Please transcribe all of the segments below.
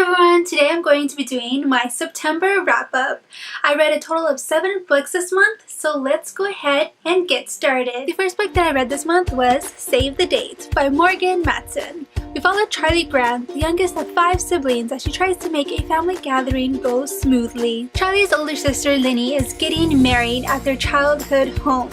everyone! Today I'm going to be doing my September wrap-up. I read a total of 7 books this month, so let's go ahead and get started. The first book that I read this month was Save the Date by Morgan Matson. We follow Charlie Grant, the youngest of 5 siblings, as she tries to make a family gathering go smoothly. Charlie's older sister Linny is getting married at their childhood home.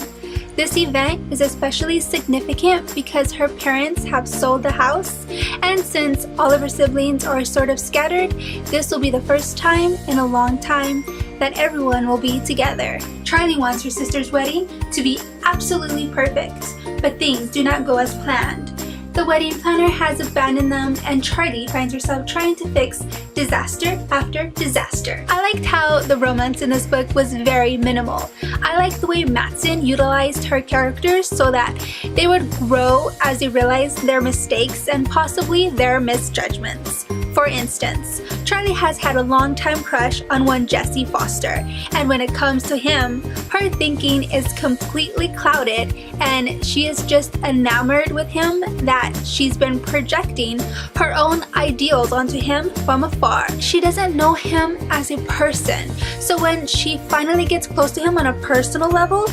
This event is especially significant because her parents have sold the house, and since all of her siblings are sort of scattered, this will be the first time in a long time that everyone will be together. Charlie wants her sister's wedding to be absolutely perfect, but things do not go as planned. The wedding planner has abandoned them, and Charlie finds herself trying to fix disaster after disaster. I liked how the romance in this book was very minimal. I liked the way Matson utilized her characters so that they would grow as they realized their mistakes and possibly their misjudgments. For instance, Charlie has had a long-time crush on one Jesse Foster, and when it comes to him, her thinking is completely clouded and she is just enamored with him that she's been projecting her own ideals onto him from afar. She doesn't know him as a person, so when she finally gets close to him on a personal level,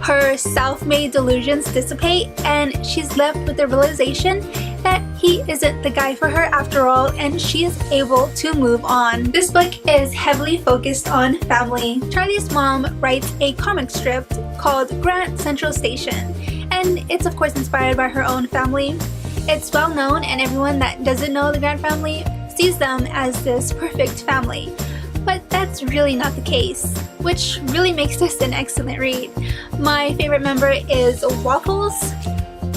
her self-made delusions dissipate and she's left with the realization that he isn't the guy for her after all, and she is able to move on. This book is heavily focused on family. Charlie's mom writes a comic strip called Grant Central Station, and it's of course inspired by her own family. It's well known, and everyone that doesn't know the Grant family sees them as this perfect family. But that's really not the case, which really makes this an excellent read. My favorite member is Waffles,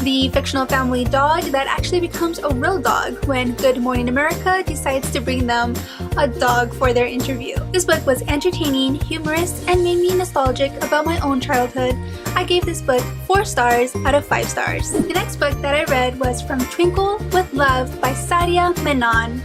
the fictional family dog that actually becomes a real dog when Good Morning America decides to bring them a dog for their interview. This book was entertaining, humorous, and made me nostalgic about my own childhood. I gave this book 4 stars out of 5 stars. The next book that I read was From Twinkle with Love by Sandhya Menon.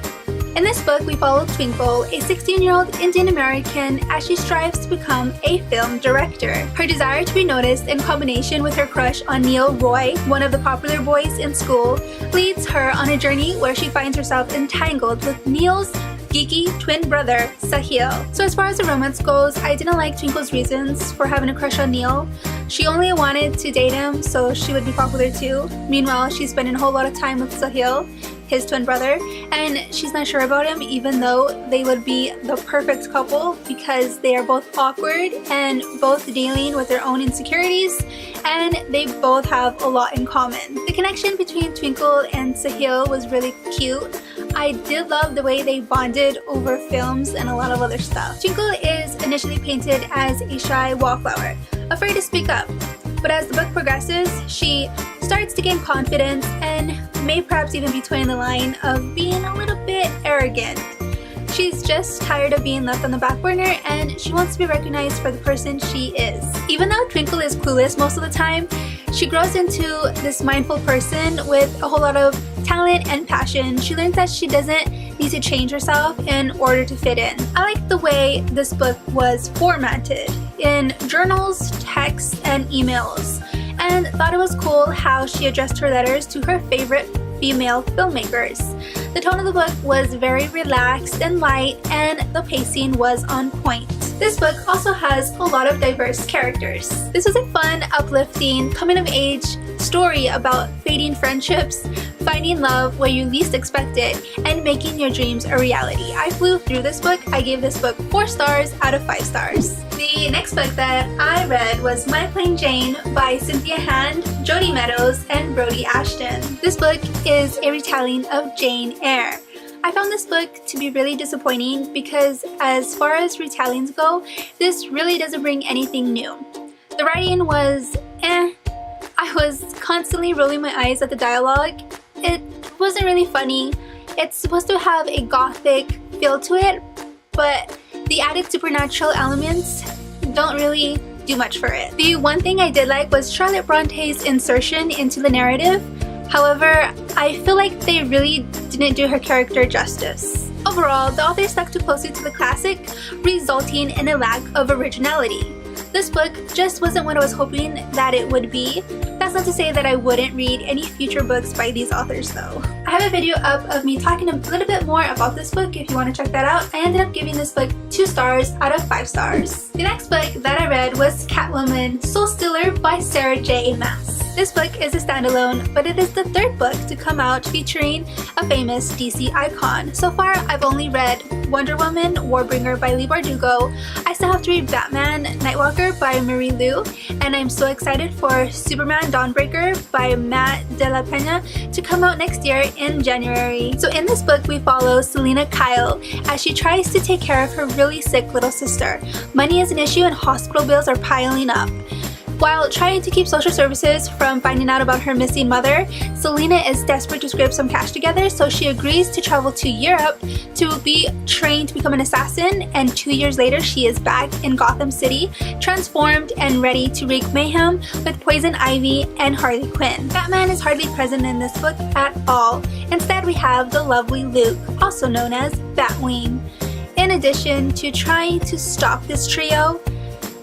In this book, we follow Twinkle, a 16-year-old Indian American, as she strives to become a film director. Her desire to be noticed in combination with her crush on Neil Roy, one of the popular boys in school, leads her on a journey where she finds herself entangled with Neil's geeky twin brother, Sahil. So as far as the romance goes, I didn't like Twinkle's reasons for having a crush on Neil. She only wanted to date him so she would be popular too. Meanwhile, she's spending a whole lot of time with Sahil, his twin brother, and she's not sure about him, even though they would be the perfect couple because they are both awkward and both dealing with their own insecurities, and they both have a lot in common. The connection between Twinkle and Sahil was really cute. I did love the way they bonded over films and a lot of other stuff. Twinkle is initially painted as a shy wallflower, afraid to speak up, but as the book progresses, she starts to gain confidence and may perhaps even be toeing the line of being a little bit arrogant. She's just tired of being left on the back burner and she wants to be recognized for the person she is. Even though Twinkle is clueless most of the time, she grows into this mindful person with a whole lot of talent and passion. She learns that she doesn't need to change herself in order to fit in. I like the way this book was formatted in journals, texts, and emails, and thought it was cool how she addressed her letters to her favorite female filmmakers. The tone of the book was very relaxed and light, and the pacing was on point. This book also has a lot of diverse characters. This was a fun, uplifting, coming-of-age story about fading friendships, finding love where you least expect it, and making your dreams a reality. I flew through this book. I gave this book 4 stars out of 5 stars. The next book that I read was My Plain Jane by Cynthia Hand, Jody Meadows, and Brody Ashton. This book is a retelling of Jane Eyre. I found this book to be really disappointing because as far as retellings go, this really doesn't bring anything new. The writing was I was constantly rolling my eyes at the dialogue. It wasn't really funny. It's supposed to have a gothic feel to it, but the added supernatural elements don't really do much for it. The one thing I did like was Charlotte Bronte's insertion into the narrative. However, I feel like they really didn't do her character justice. Overall, the author stuck too closely to the classic, resulting in a lack of originality. This book just wasn't what I was hoping that it would be. That's not to say that I wouldn't read any future books by these authors though. I have a video up of me talking a little bit more about this book if you want to check that out. I ended up giving this book 2 stars out of 5 stars. The next book that I read was Catwoman, Soul Stealer by Sarah J. Maas. This book is a standalone, but it is the 3rd book to come out featuring a famous DC icon. So far, I've only read Wonder Woman, Warbringer by Leigh Bardugo. I still have to read Batman, Nightwalker by Marie Lu, and I'm so excited for Superman Dawnbreaker by Matt De La Pena to come out next year in January. So in this book, we follow Selena Kyle as she tries to take care of her really sick little sister. Money is an issue and hospital bills are piling up. While trying to keep social services from finding out about her missing mother, Selena is desperate to scrape some cash together, so she agrees to travel to Europe to be trained to become an assassin, and 2 years later she is back in Gotham City, transformed and ready to wreak mayhem with Poison Ivy and Harley Quinn. Batman is hardly present in this book at all. Instead, we have the lovely Luke, also known as Batwing. In addition to trying to stop this trio,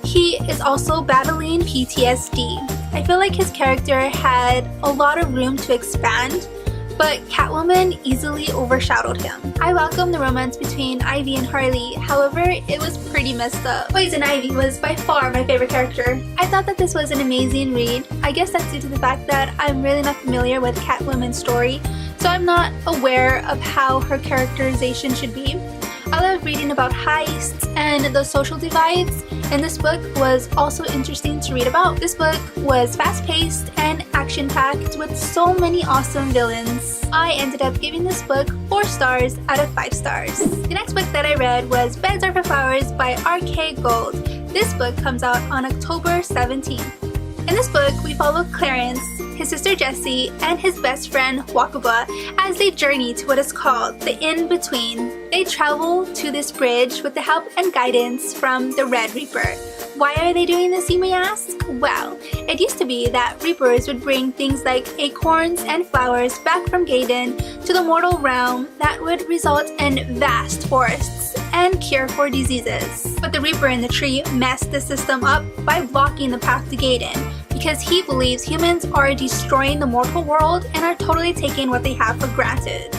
he is also battling PTSD. I feel like his character had a lot of room to expand, but Catwoman easily overshadowed him. I welcome the romance between Ivy and Harley, however, it was pretty messed up. Poison Ivy was by far my favorite character. I thought that this was an amazing read. I guess that's due to the fact that I'm really not familiar with Catwoman's story, so I'm not aware of how her characterization should be. I love reading about heists and the social divides, and this book was also interesting to read about. This book was fast-paced and action-packed with so many awesome villains. I ended up giving this book 4 stars out of 5 stars. The next book that I read was Beds Are for Flowers by R.K. Gold. This book comes out on October 17th. In this book, we follow Clarence, his sister Jessie, and his best friend Wakuba as they journey to what is called the In-Between. They travel to this bridge with the help and guidance from the Red Reaper. Why are they doing this, you may ask? Well, it used to be that Reapers would bring things like acorns and flowers back from Gaiden to the mortal realm that would result in vast forests and cure for diseases. But the Reaper in the tree messed the system up by blocking the path to Gaiden, because he believes humans are destroying the mortal world and are totally taking what they have for granted.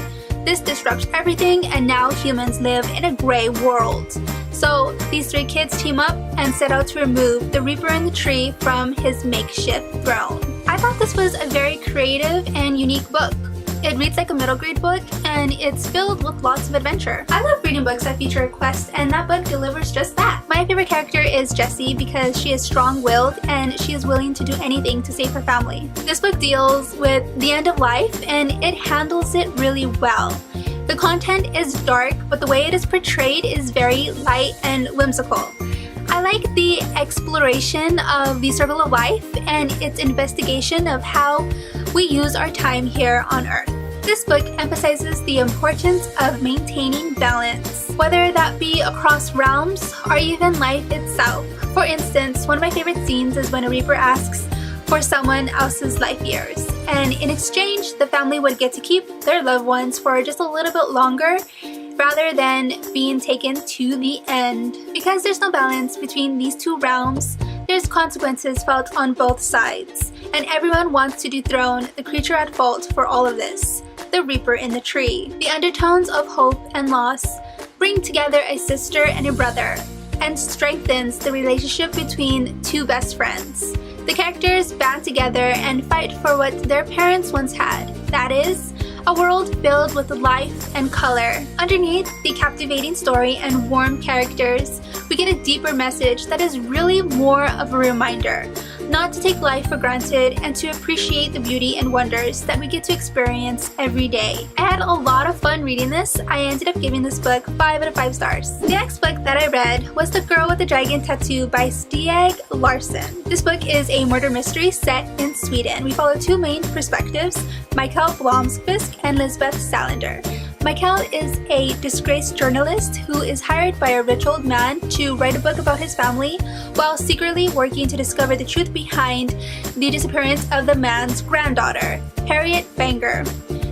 This disrupts everything, and now humans live in a gray world. So these 3 kids team up and set out to remove the Reaper in the tree from his makeshift throne. I thought this was a very creative and unique book. It reads like a middle grade book, and it's filled with lots of adventure. I love reading books that feature a quest, and that book delivers just that. My favorite character is Jessie because she is strong-willed and she is willing to do anything to save her family. This book deals with the end of life, and it handles it really well. The content is dark, but the way it is portrayed is very light and whimsical. I like the exploration of the circle of life and its investigation of how we use our time here on Earth. This book emphasizes the importance of maintaining balance, whether that be across realms or even life itself. For instance, one of my favorite scenes is when a Reaper asks for someone else's life years, and in exchange, the family would get to keep their loved ones for just a little bit longer rather than being taken to the end. Because there's no balance between these 2 realms, there's consequences felt on both sides, and everyone wants to dethrone the creature at fault for all of this, the Reaper in the tree. The undertones of hope and loss bring together a sister and a brother, and strengthens the relationship between 2 best friends. The characters band together and fight for what their parents once had, that is, a world filled with life and color. Underneath the captivating story and warm characters, we get a deeper message that is really more of a reminder not to take life for granted and to appreciate the beauty and wonders that we get to experience every day. I had a lot of fun reading this. I ended up giving this book 5 out of 5 stars. The next book that I read was The Girl with the Dragon Tattoo by Stieg Larsson. This book is a murder mystery set in Sweden. We follow 2 main perspectives, Mikael Blomqvist and Lisbeth Salander. Mikael is a disgraced journalist who is hired by a rich old man to write a book about his family while secretly working to discover the truth behind the disappearance of the man's granddaughter, Harriet Banger.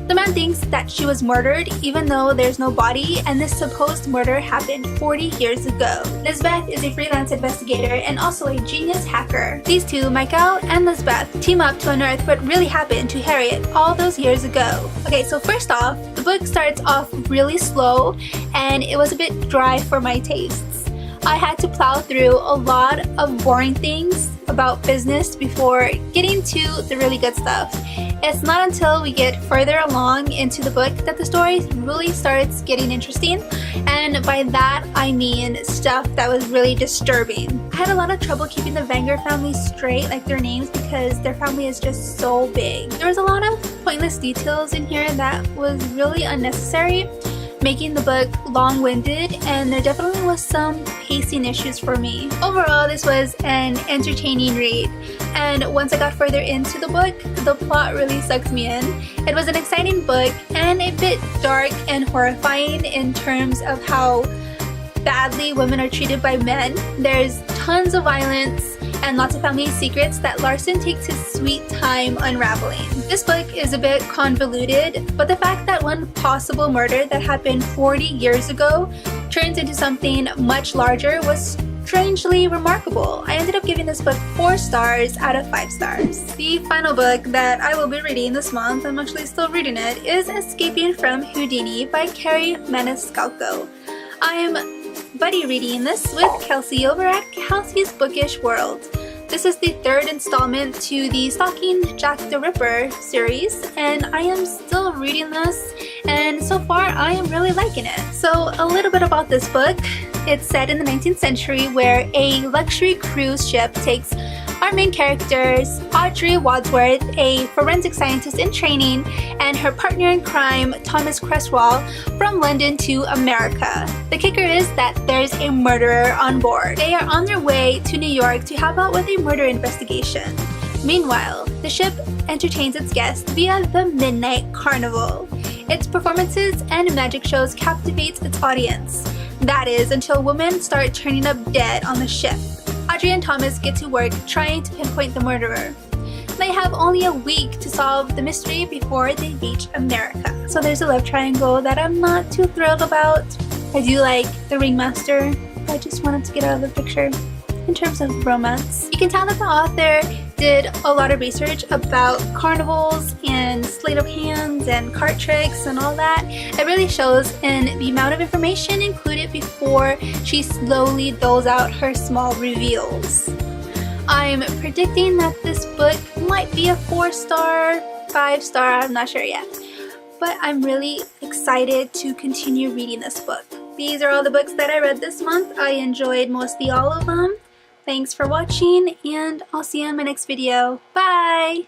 The man thinks that she was murdered even though there's no body, and this supposed murder happened 40 years ago. Lisbeth is a freelance investigator and also a genius hacker. These two, Michael and Lisbeth, team up to unearth what really happened to Harriet all those years ago. Okay, so first off, the book starts off really slow and it was a bit dry for my tastes. I had to plow through a lot of boring things about business before getting to the really good stuff. It's not until we get further along into the book that the story really starts getting interesting, and by that I mean stuff that was really disturbing. I had a lot of trouble keeping the Wenger family straight, like their names, because their family is just so big. There was a lot of pointless details in here that was really unnecessary, making the book long-winded, and there definitely was some pacing issues for me. Overall, this was an entertaining read, and once I got further into the book, the plot really sucked me in. It was an exciting book and a bit dark and horrifying in terms of how badly women are treated by men. There's tons of violence and lots of family secrets that Larsson takes his sweet time unraveling. This book is a bit convoluted, but the fact that one possible murder that happened 40 years ago turns into something much larger was strangely remarkable. I ended up giving this book 4 stars out of 5 stars. The final book that I will be reading this month, I'm actually still reading it, is Escaping from Houdini by Kerri Maniscalco. I'm buddy reading this with Kelsey over at Kelsey's Bookish World. This is the 3rd installment to the Stalking Jack the Ripper series, and I am still reading this, and so far I am really liking it. So a little bit about this book. It's set in the 19th century where a luxury cruise ship takes our main characters, Audrey Wadsworth, a forensic scientist in training, and her partner in crime, Thomas Cresswell, from London to America. The kicker is that there's a murderer on board. They are on their way to New York to help out with a murder investigation. Meanwhile, the ship entertains its guests via the Midnight Carnival. Its performances and magic shows captivates its audience. That is, until women start turning up dead on the ship. Audrey and Thomas get to work trying to pinpoint the murderer. They have only a week to solve the mystery before they reach America. So there's a love triangle that I'm not too thrilled about. I do like the ringmaster, but I just wanted to get out of the picture in terms of romance. You can tell that the author did a lot of research about carnivals and sleight of hands and card tricks and all that. It really shows in the amount of information included before she slowly doles out her small reveals. I'm predicting that this book might be a 4-star, 5-star, I'm not sure yet. But I'm really excited to continue reading this book. These are all the books that I read this month. I enjoyed mostly all of them. Thanks for watching, and I'll see you in my next video. Bye!